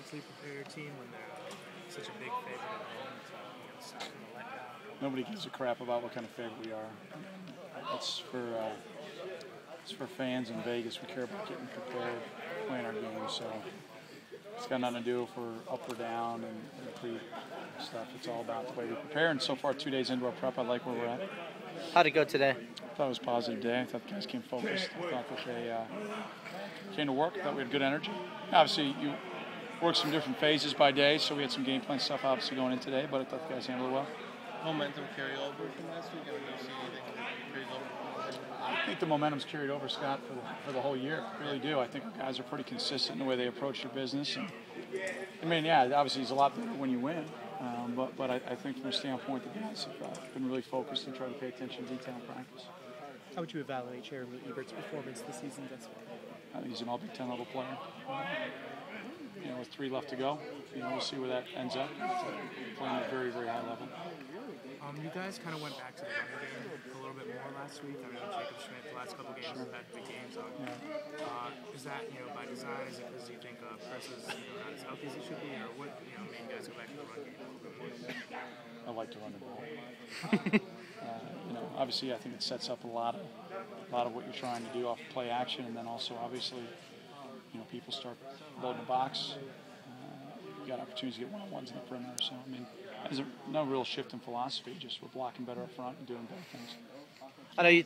mentally prepare your team when they're such a big favorite at home to stop them to let down? Nobody gives a crap about what kind of favorite we are. It's for fans in Vegas. We care about getting prepared, playing our game. So it's got nothing to do if we're up or down and pre stuff. It's all about the way we prepare. And so far, 2 days into our prep, I like where we're at. How'd it go today? I thought it was a positive day. I thought the guys came focused. I thought that they came to work. I thought we had good energy. Obviously, you work some different phases by day, so we had some game plan stuff obviously going in today, but I thought the guys handled it well. Momentum carry over from last week? I don't see anything that carries over. I think the momentum's carried over, Scott, for the whole year. I really do. I think our guys are pretty consistent in the way they approach their business. And, I mean, yeah, obviously it's a lot better when you win. But I think from a standpoint, the guys have been really focused and trying to pay attention to detail in practice. How would you evaluate Jeremy Ebert's performance this season thus far? I think he's an all-Big Ten level player. With 3 left to go, we'll see where that ends up. Playing at a very, very high level. You guys kind of went back to the running game a little bit more last week. I mean, Jacob Schmidt, the last couple games have had big games. Is that by design? Is it because you think Press is not as healthy as he should be, or what made you guys go back to the run game a little bit more? I like to run the ball. Obviously, I think it sets up a lot of what you're trying to do off play action, and then also obviously, people start loading the box. You got opportunities to get one-on-ones in the perimeter. So I mean, there's no real shift in philosophy. Just we're blocking better up front and doing better things. I know you.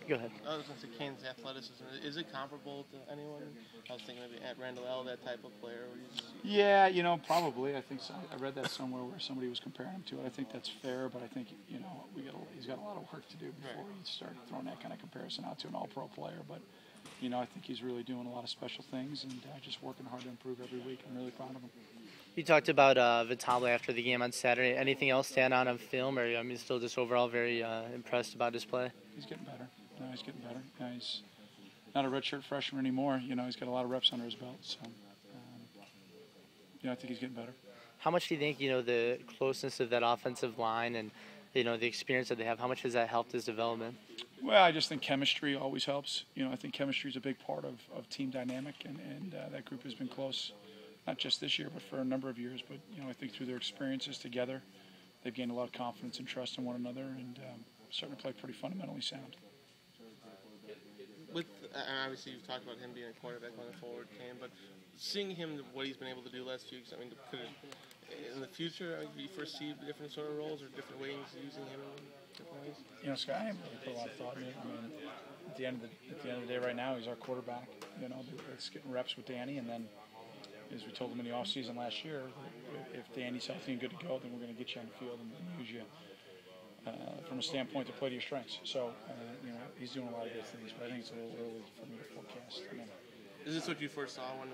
Go ahead. I was going to say Kane's athleticism. Is it comparable to anyone? I was thinking maybe at Randall L, that type of player. Yeah, probably. I think so. I read that somewhere where somebody was comparing him to it. I think that's fair, but I think he's got a lot of work to do before he start throwing that kind of comparison out to an All-Pro player. But I think he's really doing a lot of special things and just working hard to improve every week. I'm really proud of him. You talked about Vitale after the game on Saturday. Anything else stand out on film, or still just overall very impressed about his play? He's getting better. He's getting better. He's not a redshirt freshman anymore. He's got a lot of reps under his belt. So, I think he's getting better. How much do you think the closeness of that offensive line and the experience that they have? How much has that helped his development? Well, I just think chemistry always helps. I think chemistry is a big part of team dynamic, and that group has been close, not just this year, but for a number of years. But, I think through their experiences together, they've gained a lot of confidence and trust in one another, and starting to play pretty fundamentally sound. Obviously, you've talked about him being a quarterback going forward, Kane, but seeing him, what he's been able to do last few weeks, could it, in the future, do you foresee different sort of roles or different ways of using him in different ways? Scott, I haven't really put a lot of thought in it. At the end of the day right now, he's our quarterback. It's getting reps with Danny, and then, as we told him in the offseason last year, if Danny's healthy and good to go, then we're going to get you on the field and use you from a standpoint to play to your strengths. So, he's doing a lot of good things, but I think it's a little early for me to forecast. Is this what you first saw when